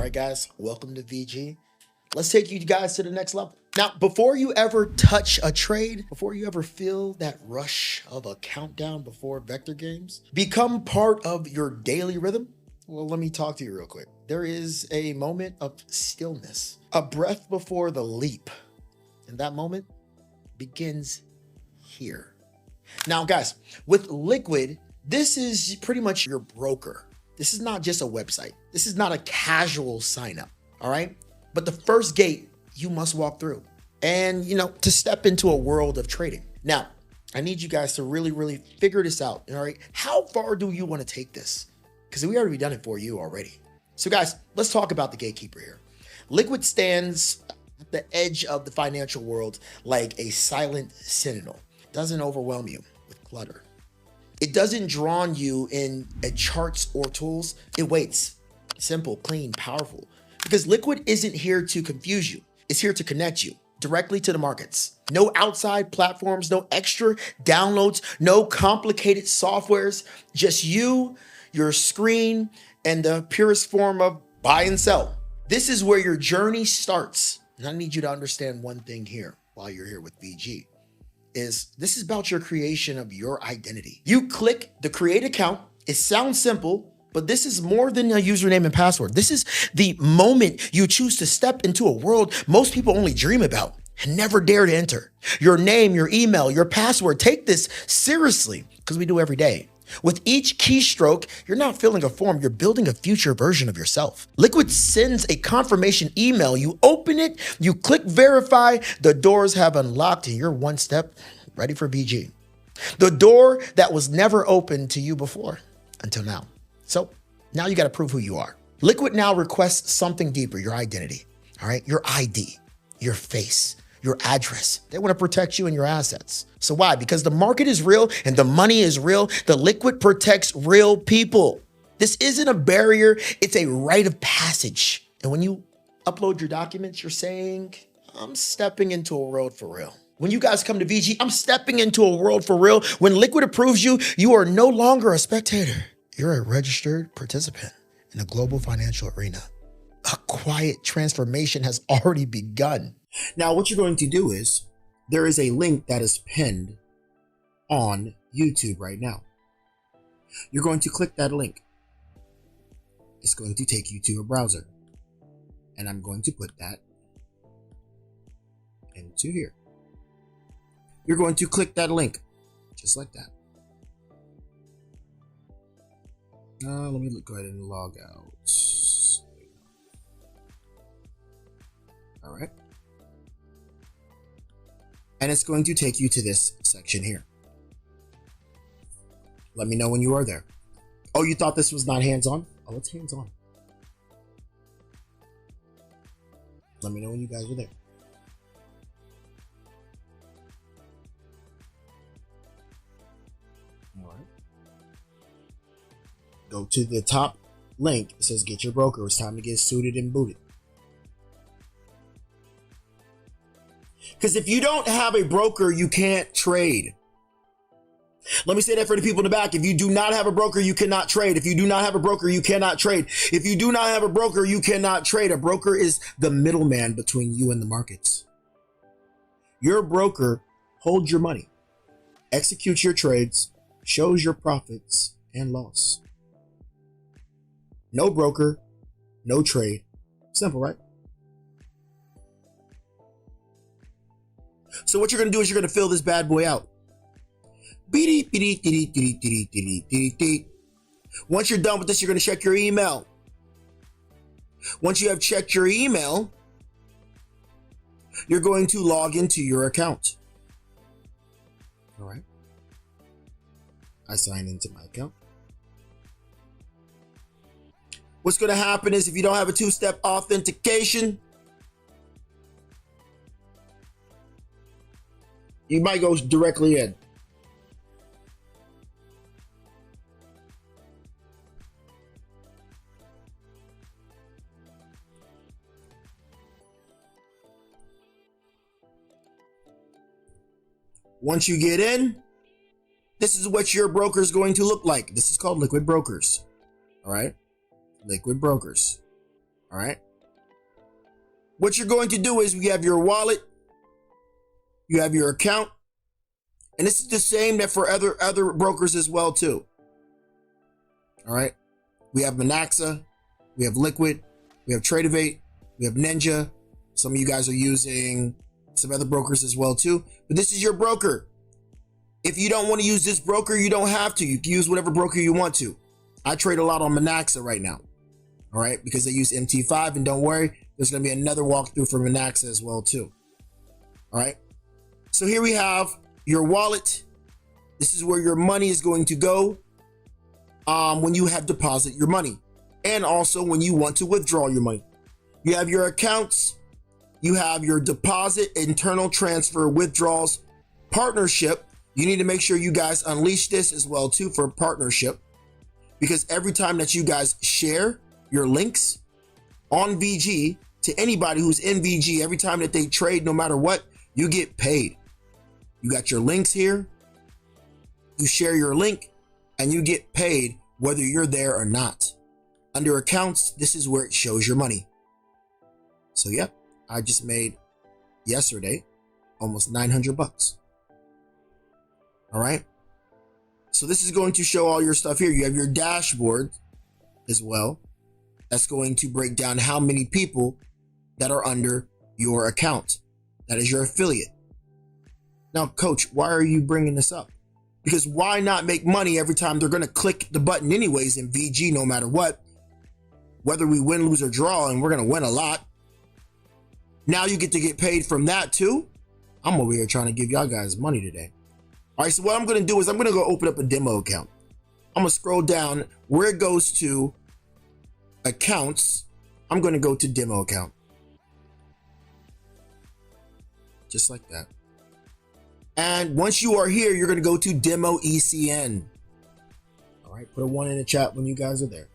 All right, guys, welcome to VG. Let's take you guys to the next level. Now, before you ever touch a trade, before you ever feel that rush of a countdown before vector games, become part of your daily rhythm. Well, let me talk to you real quick. There is a moment of stillness, a breath before the leap. And that moment begins here. Now, guys, with Liquid, this is pretty much your broker. This is not just a website. This is not a casual sign up, all right? But the first gate you must walk through and, to step into a world of trading. Now, I need you guys to really figure this out, all right? How far do you want to take this? Because we already done it for you already. So guys, let's talk about the gatekeeper here. Liquid stands at the edge of the financial world like a silent sentinel. It doesn't overwhelm you with clutter. It doesn't drown you in charts or tools. It waits. Simple, clean, powerful. Because Liquid isn't here to confuse you. It's here to connect you directly to the markets. No outside platforms, no extra downloads, no complicated softwares. Just you, your screen, and the purest form of buy and sell. This is where your journey starts. And I need you to understand one thing here while you're here with VG. This is about your creation of your identity. You click the create account. It sounds simple, but this is more than a username and password. This is the moment you choose to step into a world most people only dream about and never dare to enter. Your name, your email, your password. Take this seriously because we do every day. With each keystroke, you're not filling a form, you're building a future version of yourself. Liquid sends a confirmation email. You open it, you click verify, the doors have unlocked, and you're one step ready for VG. The door that was never open to you before until now. So now you got to prove who you are. Liquid now requests something deeper, your identity, all right? Your ID, your face, your address. They want to protect you and your assets. So why? Because the market is real and the money is real. The Liquid protects real people. This isn't a barrier. It's a rite of passage. And when you upload your documents, you're saying, I'm stepping into a world for real. When you guys come to VG, I'm stepping into a world for real. When Liquid approves you, you are no longer a spectator. You're a registered participant in a global financial arena. A quiet transformation has already begun. Now, what you're going to do is, there is a link that is pinned on YouTube right now. You're going to click that link. It's going to take you to a browser. And I'm going to put that into here. You're going to click that link, just like that. Let me go ahead and log out. All right. And it's going to take you to this section here. Let me know when you are there. Oh, you thought this was not hands-on? Oh, it's hands-on. Let me know when you guys are there. All right. Go to the top link. It says get your broker. It's time to get suited and booted. Because if you don't have a broker, you can't trade. Let me say that for the people in the back. If you do not have a broker, you cannot trade. If you do not have a broker, you cannot trade. If you do not have a broker, you cannot trade. A broker is the middleman between you and the markets. Your broker holds your money, executes your trades, shows your profits and loss. No broker, no trade. Simple, right? So what you're going to do is you're going to fill this bad boy out. Once you're done with this, you're going to check your email. Once you have checked your email, you're going to log into your account. All right. I sign into my account. What's going to happen is if you don't have a two-step authentication, you might go directly in. Once you get in, this is what your broker is going to look like. This is called Liquid Brokers. All right? Liquid Brokers. All right. What you're going to do is you have your wallet, you have your account, and this is the same that for other brokers as well too. All right. We have Monaxa, we have Liquid, we have Tradeovate, we have Ninja. Some of you guys are using some other brokers as well too, but this is your broker. If you don't want to use this broker, you don't have to. You can use whatever broker you want to. I trade a lot on Monaxa right now. All right, because they use MT5, and don't worry, there's going to be another walkthrough for Monaxa as well too. All right, so here we have your wallet. This is where your money is going to go when you have deposit your money, and also when you want to withdraw your money. You have your accounts, you have your deposit, internal transfer, withdrawals, partnership. You need to make sure you guys unleash this as well too for partnership, because every time that you guys share your links on VG to anybody who's in VG, every time that they trade, no matter what, you get paid. You got your links here, you share your link, and you get paid whether you're there or not. Under accounts, this is where it shows your money. So yep, I just made yesterday almost 900 bucks. All right. So this is going to show all your stuff here. You have your dashboard as well. That's going to break down how many people that are under your account. That is your affiliate. Now, coach, why are you bringing this up? Because why not make money every time they're going to click the button anyways in VG, no matter what, whether we win, lose, or draw, and we're going to win a lot. Now you get to get paid from that too. I'm over here trying to give y'all guys money today. All right, so what I'm going to do is I'm going to go open up a demo account. I'm going to scroll down where it goes to accounts. I'm going to go to demo account. Just like that. And once you are here, you're going to go to demo ECN. All right, put a 1 in the chat when you guys are there.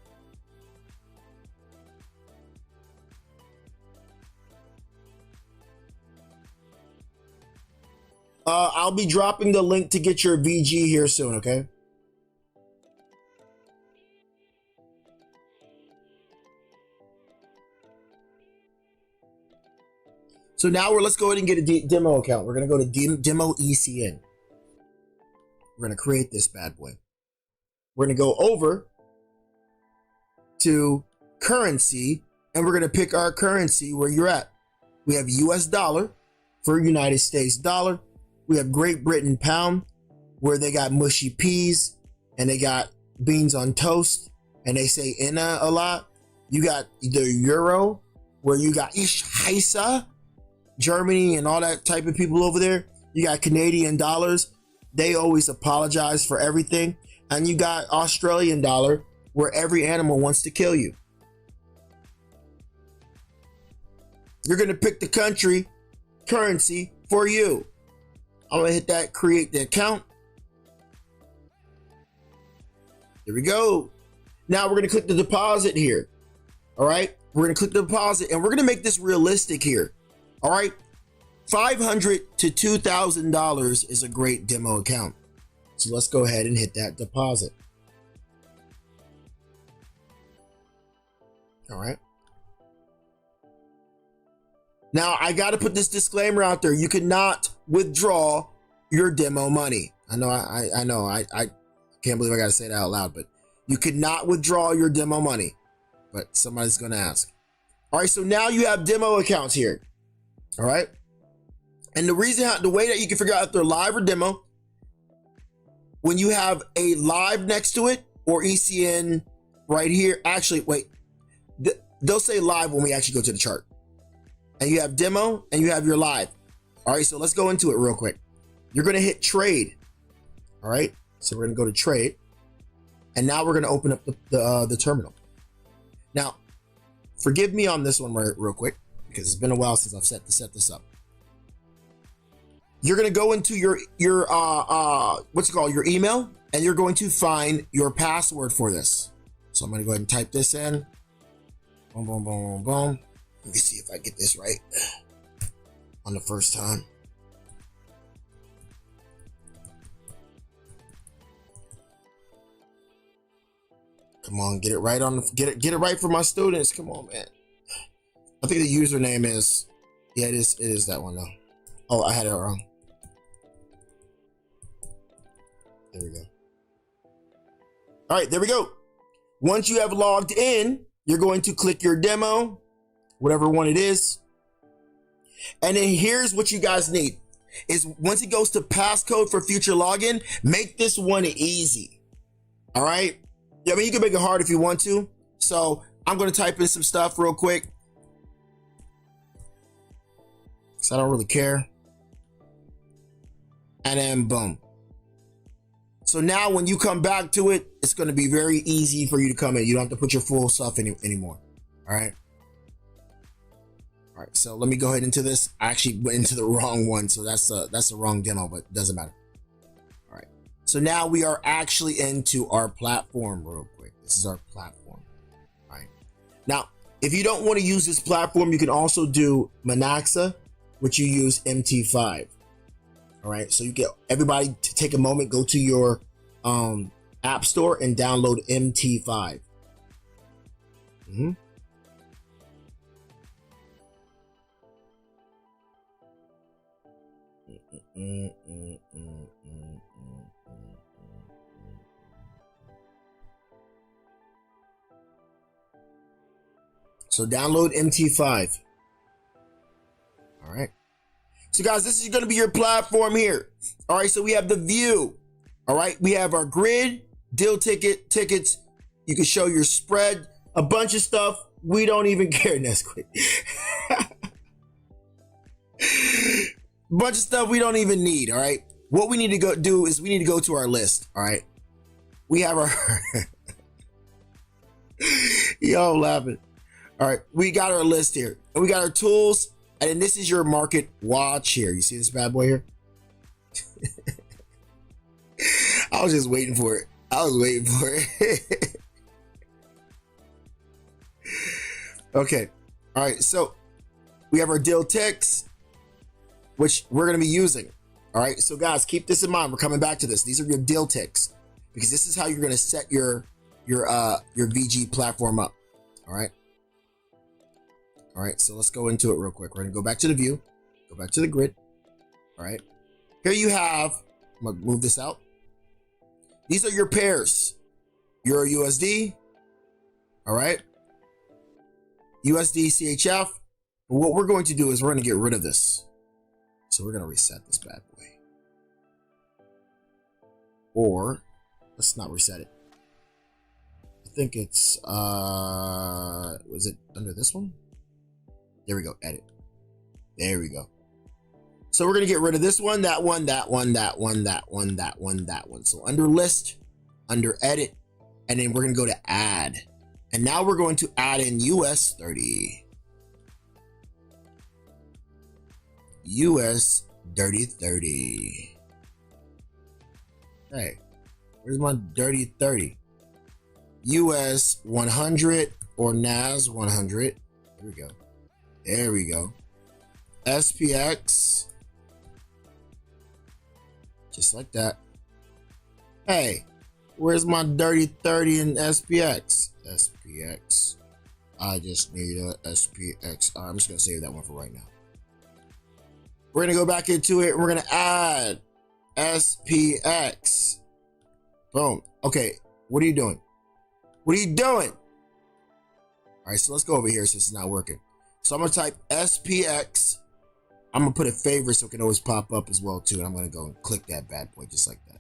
I'll be dropping the link to get your VG here soon, okay? So now let's go ahead and get a demo account. We're going to go to demo ECN. We're going to create this bad boy. We're going to go over to currency, and we're going to pick our currency where you're at. We have US dollar for United States dollar. We have Great Britain pound, where they got mushy peas and they got beans on toast and they say "inna" a lot. You got the euro, where you got Ich heiße, Germany and all that type of people over there. You got Canadian dollars. They always apologize for everything. And you got Australian dollar, where every animal wants to kill you. You're going to pick the country currency for you. I'm going to hit that create the account. Here we go. Now we're going to click the deposit here. All right. We're going to click the deposit and we're going to make this realistic here. All right. $500 to $2,000 is a great demo account. So let's go ahead and hit that deposit. All right. Now I got to put this disclaimer out there. You cannot withdraw your demo money. I know, I can't believe I got to say that out loud, but you cannot withdraw your demo money, but somebody's going to ask. All right. So now you have demo accounts here. All right. And the way that you can figure out if they're live or demo, when you have a live next to it or ECN right here, actually, wait, they'll say live when we actually go to the chart. And you have demo and you have your live. All right, so let's go into it real quick. You're going to hit trade. All right, so we're going to go to trade. And now we're going to open up the terminal. Now, forgive me on this one real quick, because it's been a while since I've set this up. You're going to go into your what's it called, your email, and you're going to find your password for this. So I'm going to go ahead and type this in. Boom, boom, boom, boom, boom. Let me see if I get this right on the first time. Come on, get it right on get it right for my students. Come on, man. I think the username is, yeah, it is that one though. Oh, I had it wrong. There we go. All right, there we go. Once you have logged in, you're going to click your demo, whatever one it is. And then here's what you guys need is once it goes to passcode for future login, make this one easy. All right. Yeah, I mean, you can make it hard if you want to. So I'm going to type in some stuff real quick. So I don't really care. And then boom. So now when you come back to it, it's going to be very easy for you to come in. You don't have to put your full stuff in anymore. All right. All right, so let me go ahead into this. I actually went into the wrong one, so that's the wrong demo, but it doesn't matter. All right, so now we are actually into our platform real quick. This is our platform. All right, now if you don't want to use this platform, you can also do Monaxa, which you use MT5. All right, so you get everybody to take a moment, go to your app store and download MT5. So download MT5. All right. So guys, this is going to be your platform here. All right. So we have the view. All right. We have our grid, deal tickets. You can show your spread, a bunch of stuff. We don't even care. That's quick. Bunch of stuff we don't even need. All right. What we need to go do is we need to go to our list. All right. We have our y'all laughing. All right. We got our list here and we got our tools. And then this is your market watch here. You see this bad boy here? I was just waiting for it. I was waiting for it. Okay. All right. So we have our deal ticks, which we're going to be using. All right. So guys, keep this in mind. We're coming back to this. These are your deal ticks because this is how you're going to set your VG platform up. All right. All right. So let's go into it real quick. We're going to go back to the view, go back to the grid. All right. Here you have, I'm going to move this out. These are your pairs. Euro USD. All right. USD CHF. But what we're going to do is we're going to get rid of this. So we're going to reset this bad boy. Or let's not reset it. I think it's, was it under this one? There we go. Edit. There we go. So we're going to get rid of this one, that one, that one, that one, that one, that one, that one. So under list, under edit, and then we're going to go to add. And now we're going to add in US 30. US dirty 30. Hey, where's my dirty 30? US 100 or NAS 100. Here we go. There we go. SPX. Just like that. Hey, where's my dirty 30 in SPX? SPX. I just need a SPX. I'm just going to save that one for right now. We're going to go back into it. We're going to add SPX. Boom. Okay. What are you doing? What are you doing? All right. So let's go over here since it's not working. So I'm going to type SPX. I'm going to put a favorite so it can always pop up as well too. And I'm going to go and click that bad boy just like that.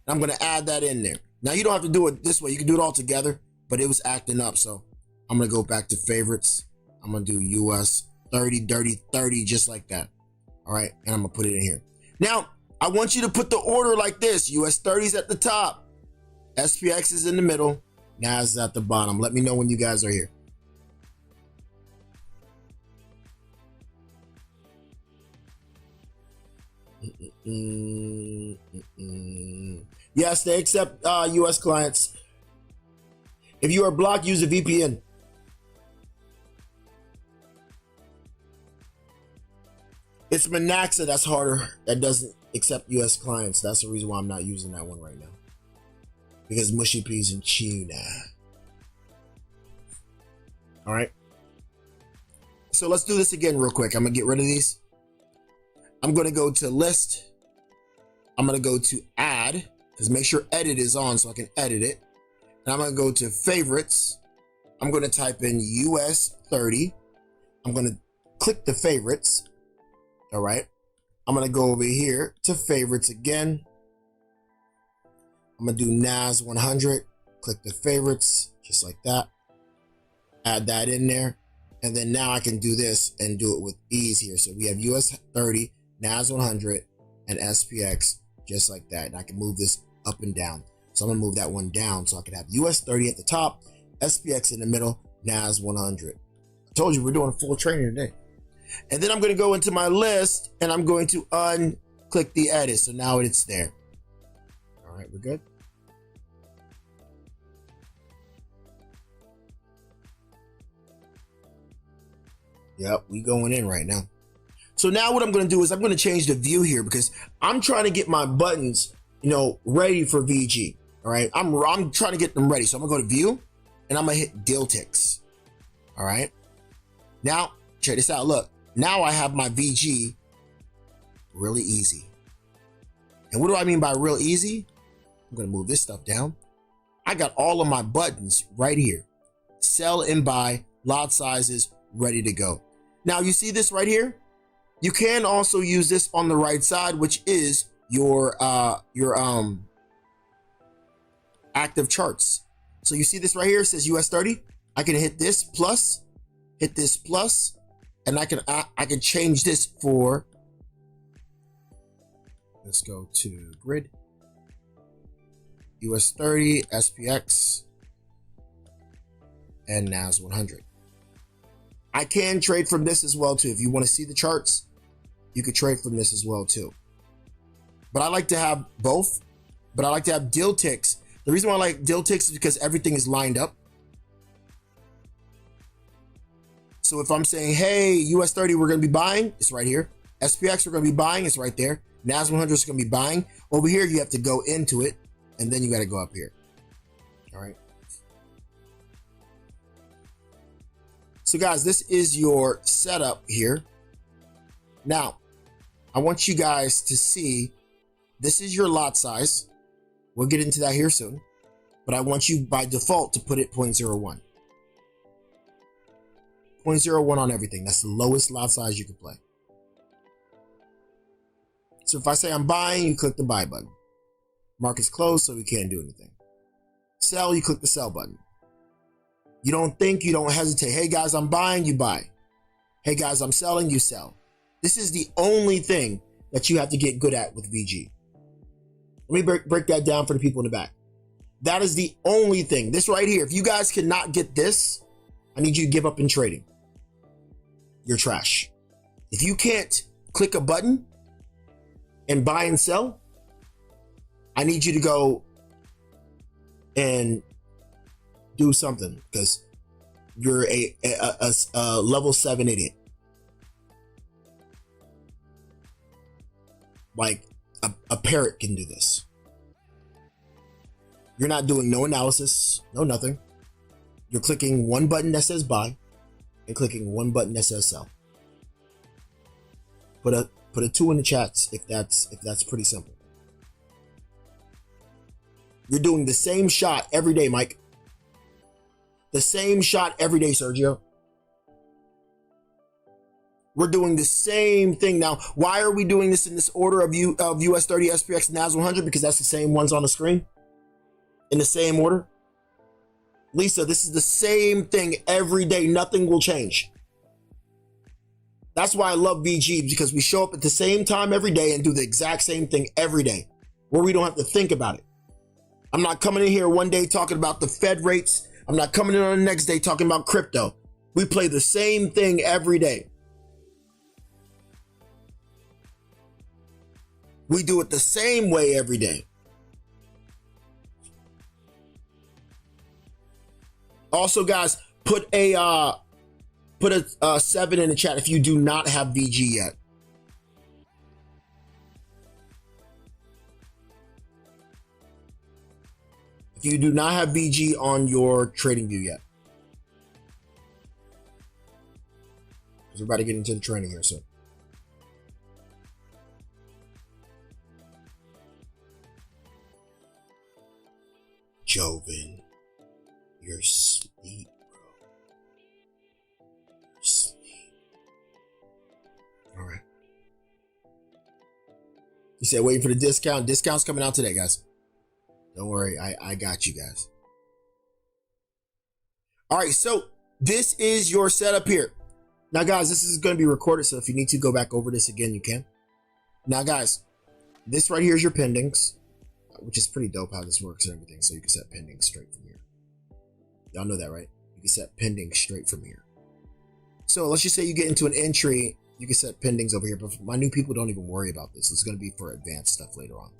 And I'm going to add that in there. Now you don't have to do it this way. You can do it all together, but it was acting up. So I'm going to go back to favorites. I'm going to do US 30, dirty 30, just like that. All right. And I'm going to put it in here. Now I want you to put the order like this. US 30s at the top. SPX is in the middle. NAS is at the bottom. Let me know when you guys are here. Yes, they accept US clients. If you are blocked, use a VPN. It's Monaxa that's harder. That doesn't accept US clients. That's the reason why I'm not using that one right now. Because mushy peas and tuna. All right. So let's do this again real quick. I'm gonna get rid of these. I'm gonna go to list. I'm gonna go to add, because make sure edit is on so I can edit it. And I'm gonna go to favorites. I'm gonna type in US 30. I'm gonna click the favorites. All right. I'm gonna go over here to favorites again. I'm gonna do NAS 100. Click the favorites, just like that. Add that in there. And then now I can do this and do it with ease here. So we have US 30, NAS 100, and SPX, just like that. And I can move this up and down. So I'm gonna move that one down so I can have US 30 at the top, SPX in the middle, NAS 100. I told you we're doing a full training today. And then I'm gonna go into my list and I'm going to unclick the edit. So now it's there. All right, we're good. Yep, we going in right now. So now what I'm going to do is I'm going to change the view here because I'm trying to get my buttons, ready for VG. All right, I'm trying to get them ready. So I'm going to go to view and I'm going to hit deal ticks. All right. Now check this out. Look, now I have my VG really easy. And what do I mean by real easy? I'm going to move this stuff down. I got all of my buttons right here. Sell and buy, lot sizes, ready to go. Now you see this right here? You can also use this on the right side, which is your active charts. So you see this right here, it says US 30. I can hit this plus, and I can change this for, let's go to grid, US 30, SPX, and NAS 100. I can trade from this as well too. If you want to see the charts, you could trade from this as well too. But I like to have both, but I like to have deal ticks. The reason why I like deal ticks is because everything is lined up. So if I'm saying, hey, US 30, we're going to be buying, it's right here. SPX, we're going to be buying, it's right there. NAS 100 is going to be buying. Over here, you have to go into it, and then you got to go up here. All right. So guys, this is your setup here. Now, I want you guys to see, this is your lot size. We'll get into that here soon. But I want you by default to put it 0.01. 0.01 on everything. That's the lowest lot size you can play. So if I say I'm buying, you click the buy button. Market's closed, so we can't do anything. Sell, you click the sell button. You don't think, you don't hesitate. Hey guys, I'm buying, you buy. Hey guys, I'm selling, you sell. This is the only thing that you have to get good at with VG. Let me break that down for the people in the back. That is the only thing. This right here, if you guys cannot get this, I need you to give up in trading. You're trash. If you can't click a button and buy and sell, I need you to go and do something because you're a level 7 idiot. Like a parrot can do this. You're not doing no analysis, no nothing. You're clicking one button that says buy and clicking one button that says sell. Put a 2 in the chats if that's pretty simple. You're doing the same shot every day, Mike. The same shot every day, Sergio. We're doing the same thing now. Why are we doing this in this order of US 30, SPX, NAS 100? Because that's the same ones on the screen. In the same order. Lisa, this is the same thing every day. Nothing will change. That's why I love VG, because we show up at the same time every day and do the exact same thing every day, where we don't have to think about it. I'm not coming in here one day talking about the Fed rates. I'm not coming in on the next day talking about crypto. We play the same thing every day. We do it the same way every day. Also, guys, put a 7 in the chat if you do not have VG yet. If you do not have VG on your trading view yet. We're about to get into the training here soon. Joven, you're asleep, bro. You're asleep. All right. You said waiting for the discount. Discount's coming out today, guys. Don't worry, I got you guys. All right, so this is your setup here. Now, guys, this is going to be recorded, so if you need to go back over this again, you can. Now, guys, this right here is your pendings, which is pretty dope how this works and everything, so you can set pendings straight from here. Y'all know that, right? You can set pendings straight from here. So let's just say you get into an entry, you can set pendings over here, but my new people don't even worry about this. It's going to be for advanced stuff later on.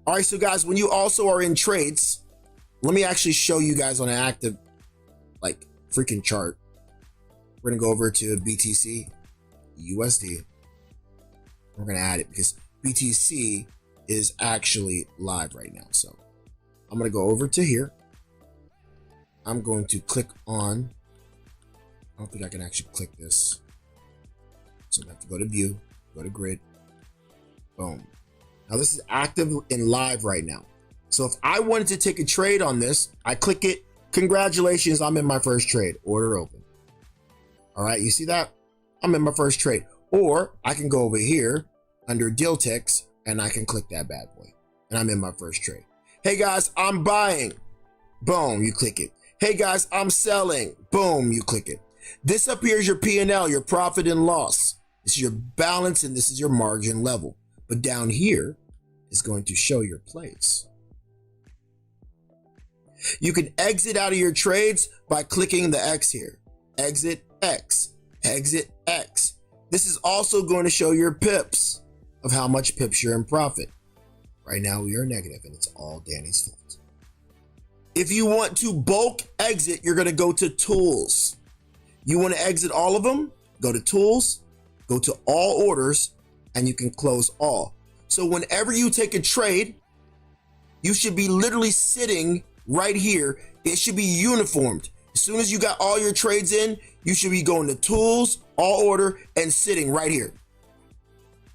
All right, so guys, when you also are in trades, let me actually show you guys on an active, like, freaking chart. We're going to go over to BTC, USD. We're going to add it because BTC is actually live right now. So I'm going to go over to here. I'm going to click on, I don't think I can actually click this. So I have to go to view, go to grid, boom. Now this is active and live right now. So if I wanted to take a trade on this, I click it. Congratulations, I'm in my first trade. Order open. All right, you see that? I'm in my first trade. Or I can go over here under deal ticks and I can click that bad boy. And I'm in my first trade. Hey guys, I'm buying. Boom, you click it. Hey guys, I'm selling. Boom, you click it. This up here is your P&L, your profit and loss. This is your balance and this is your margin level. But down here is going to show your plays. You can exit out of your trades by clicking the X here. Exit X, exit X. This is also going to show your pips of how much pips you're in profit. Right now we are negative and it's all Danny's fault. If you want to bulk exit, you're going to go to tools. You want to exit all of them? Go to tools, go to all orders, and you can close all. So whenever you take a trade, you should be literally sitting right here. It should be uniformed. As soon as you got all your trades in, you should be going to tools, all order, and sitting right here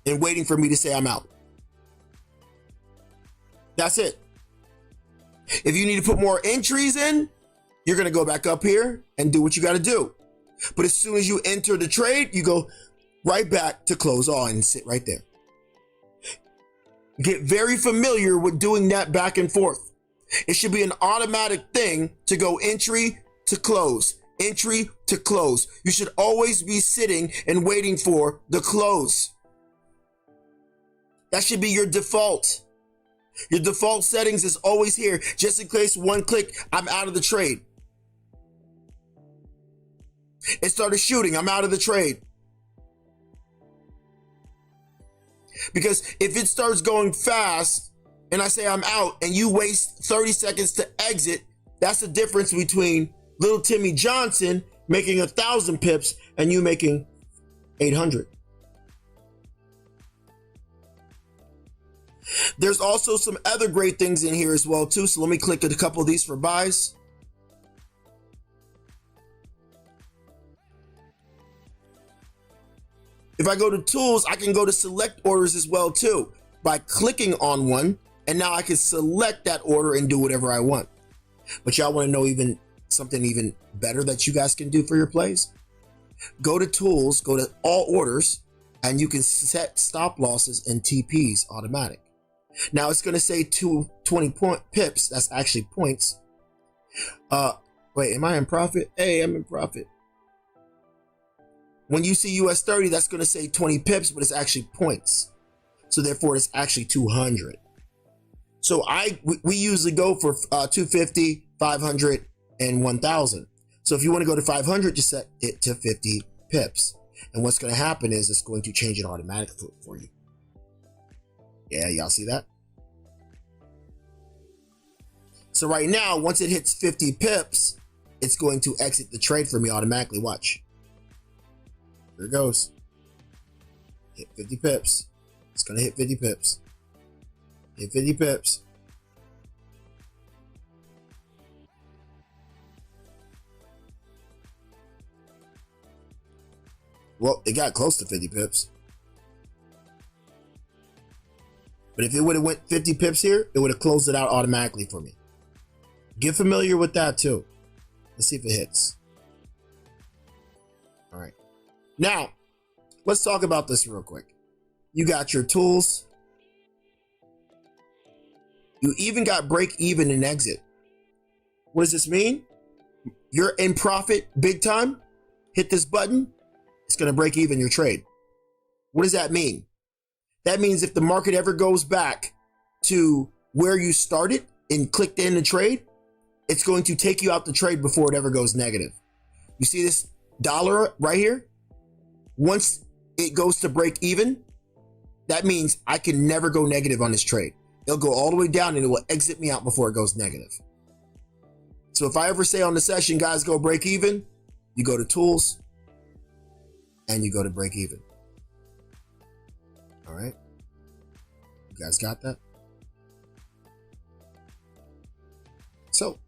and waiting for me to say I'm out. That's it. If you need to put more entries in, you're going to go back up here and do what you got to do. But as soon as you enter the trade, you go right back to close all and sit right there. Get very familiar with doing that back and forth. It should be an automatic thing to go entry to close, entry to close. You should always be sitting and waiting for the close. That should be your default. Your default settings is always here, just in case one click, I'm out of the trade. It started shooting, I'm out of the trade. Because if it starts going fast and I say I'm out and you waste 30 seconds to exit, that's the difference between little Timmy Johnson making 1,000 pips and you making 800. There's also some other great things in here as well too. So let me click at a couple of these for buys. If I go to tools, I can go to select orders as well too by clicking on one, and now I can select that order and do whatever I want. But y'all want to know even something even better that you guys can do for your plays? Go to tools, go to all orders, and you can set stop losses and TPs automatic. Now it's going to say 20 pips. That's actually points. Wait, am I in profit? Hey, I'm in profit. When you see US 30, that's going to say 20 pips, but it's actually points. So therefore, it's actually 200. So we usually go for 250, 500, and 1,000. So if you want to go to 500, just set it to 50 pips. And what's going to happen is it's going to change it automatically for you. Yeah, y'all see that? So right now, once it hits 50 pips, it's going to exit the trade for me automatically. Watch. Here it goes. Hit 50 pips. It's going to hit 50 pips. Hit 50 pips. Well, it got close to 50 pips. But if it would have went 50 pips here, it would have closed it out automatically for me. Get familiar with that too. Let's see if it hits. All right. Now, let's talk about this real quick. You got your tools. You even got break even and exit. What does this mean? You're in profit big time. Hit this button. It's going to break even your trade. What does that mean? That means if the market ever goes back to where you started and clicked in the trade, it's going to take you out the trade before it ever goes negative. You see this dollar right here? Once it goes to break even, that means I can never go negative on this trade. It'll go all the way down and it will exit me out before it goes negative. So if I ever say on the session, guys, go break even, you go to tools and you go to break even. All right. You guys got that? So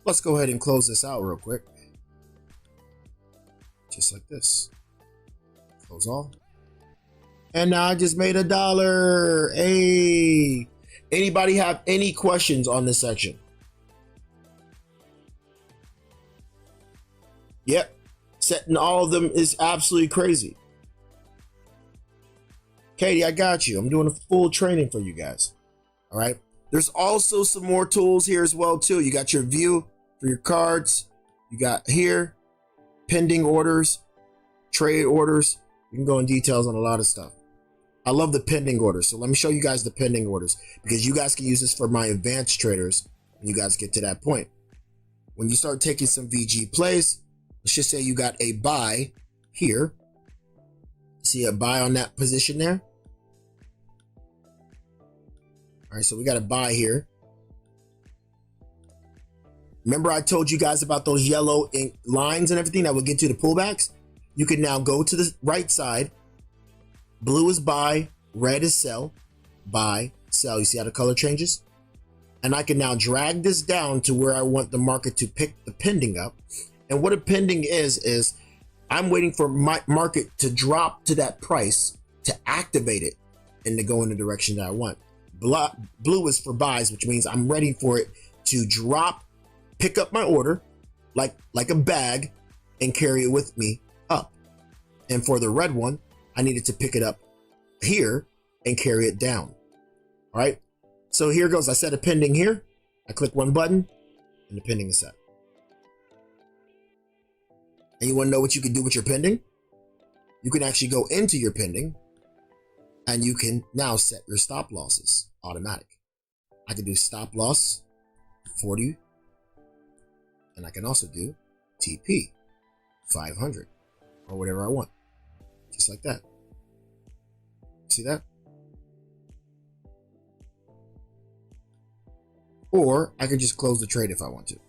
let's go ahead and close this out real quick. Just like this. Close all. And now I just made $1. Hey, anybody have any questions on this section? Yep. Setting all of them is absolutely crazy. Katie, I got you. I'm doing a full training for you guys. All right. There's also some more tools here as well too. You got your view for your cards. You got here pending orders, trade orders. You can go in details on a lot of stuff. I love the pending orders. So let me show you guys the pending orders because you guys can use this for my advanced traders when you guys get to that point. When you start taking some VG plays, let's just say you got a buy here. See a buy on that position there? All right, so we got a buy here. Remember I told you guys about those yellow lines and everything that will get you the pullbacks? You can now go to the right side. Blue is buy, red is sell, buy, sell. You see how the color changes? And I can now drag this down to where I want the market to pick the pending up. And what a pending is I'm waiting for my market to drop to that price to activate it and to go in the direction that I want. Blue is for buys, which means I'm ready for it to drop, pick up my order like a bag and carry it with me up. And for the red one, I needed to pick it up here and carry it down. All right. So here goes. I set a pending here. I click one button and the pending is set. And you want to know what you can do with your pending? You can actually go into your pending and you can now set your stop losses automatic. I can do stop loss 40 and I can also do TP 500 or whatever I want. Just like that. See that? Or I can just close the trade if I want to.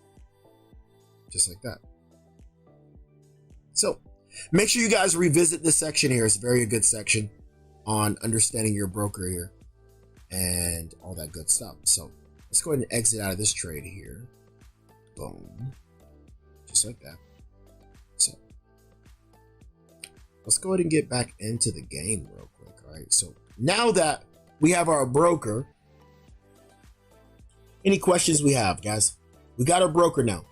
Just like that. So make sure you guys revisit this section here. It's a very good section on understanding your broker here and all that good stuff. So let's go ahead and exit out of this trade here. Boom. Just like that. So let's go ahead and get back into the game real quick. All right. So now that we have our broker, any questions we have, guys? We got our broker now.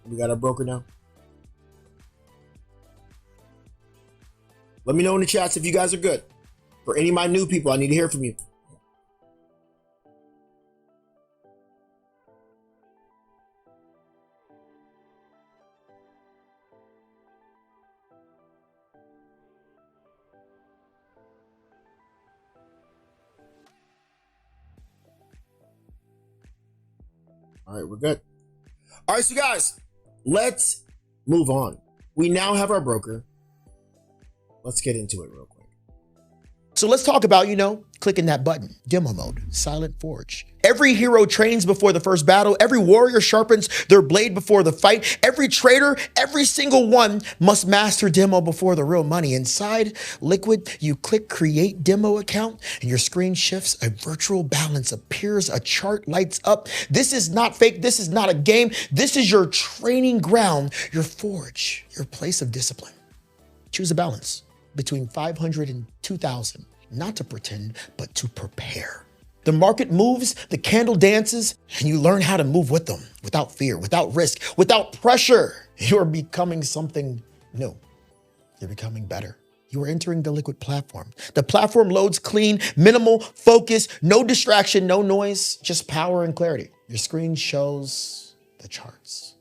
We got our broker now. Let me know in the chats if you guys are good. For any of my new people, I need to hear from you. All right, we're good. All right, so guys, let's move on. We now have our broker. Let's get into it real quick. So let's talk about, clicking that button, demo mode, silent forge. Every hero trains before the first battle. Every warrior sharpens their blade before the fight. Every trader, every single one must master demo before the real money. Inside Liquid, you click create demo account and your screen shifts. A virtual balance appears. A chart lights up. This is not fake. This is not a game. This is your training ground, your forge, your place of discipline. Choose a balance between 500 and 2,000, not to pretend, but to prepare. The market moves, the candle dances, and you learn how to move with them without fear, without risk, without pressure. You're becoming something new. You're becoming better. You are entering the Liquid platform. The platform loads clean, minimal, focus, no distraction, no noise, just power and clarity. Your screen shows the charts.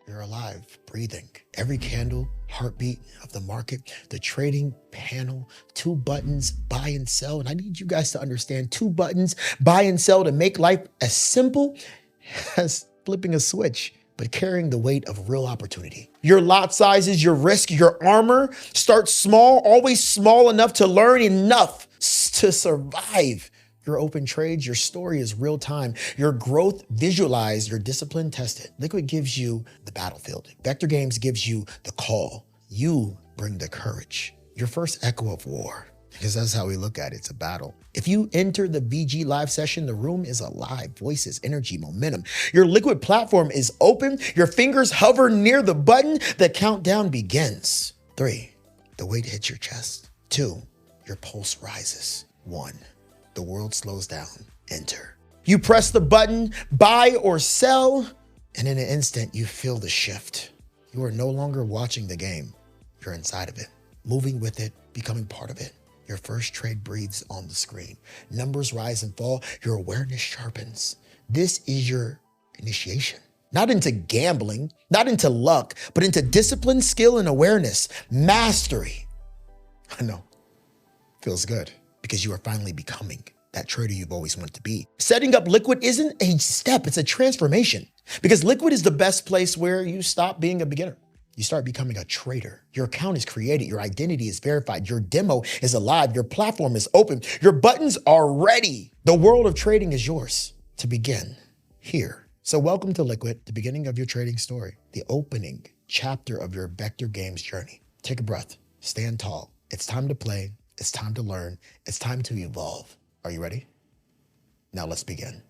You're alive, breathing. Every candle, heartbeat of the market, the trading panel, 2 buttons, buy and sell. And I need you guys to understand 2 buttons, buy and sell, to make life as simple as flipping a switch, but carrying the weight of real opportunity. Your lot sizes, your risk, your armor start small, always small enough to learn, enough to survive. Your open trades, your story is real time. Your growth visualized, your discipline tested. Liquid gives you the battlefield. Vector Games gives you the call. You bring the courage. Your first echo of war, because that's how we look at it. It's a battle. If you enter the VG live session, the room is alive. Voices, energy, momentum. Your Liquid platform is open. Your fingers hover near the button. The countdown begins. 3, the weight hits your chest. 2, your pulse rises. 1, the world slows down. Enter. You press the button, buy or sell, and in an instant, you feel the shift. You are no longer watching the game. You're inside of it, moving with it, becoming part of it. Your first trade breathes on the screen. Numbers rise and fall. Your awareness sharpens. This is your initiation. Not into gambling, not into luck, but into discipline, skill, and awareness. Mastery. I know. Feels good, because you are finally becoming that trader you've always wanted to be. Setting up Liquid isn't a step, it's a transformation. Because Liquid is the best place where you stop being a beginner. You start becoming a trader. Your account is created, your identity is verified, your demo is alive, your platform is open, your buttons are ready. The world of trading is yours to begin here. So welcome to Liquid, the beginning of your trading story, the opening chapter of your Vector Games journey. Take a breath, stand tall. It's time to play. It's time to learn. It's time to evolve. Are you ready? Now let's begin.